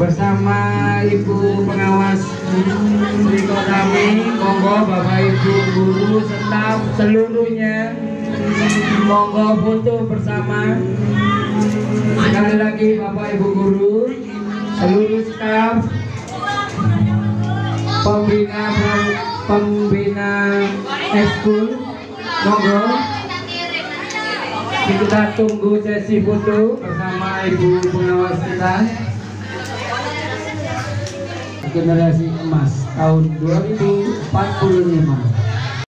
bersama Ibu Pengawas berikut kami, monggo Bapak Ibu guru, staf seluruhnya, monggo foto bersama. Sekali lagi Bapak Ibu guru, seluruh staf, pembina ekskul, monggo kita tunggu sesi foto bersama Ibu Pengawas kita. Generasi emas tahun 2045.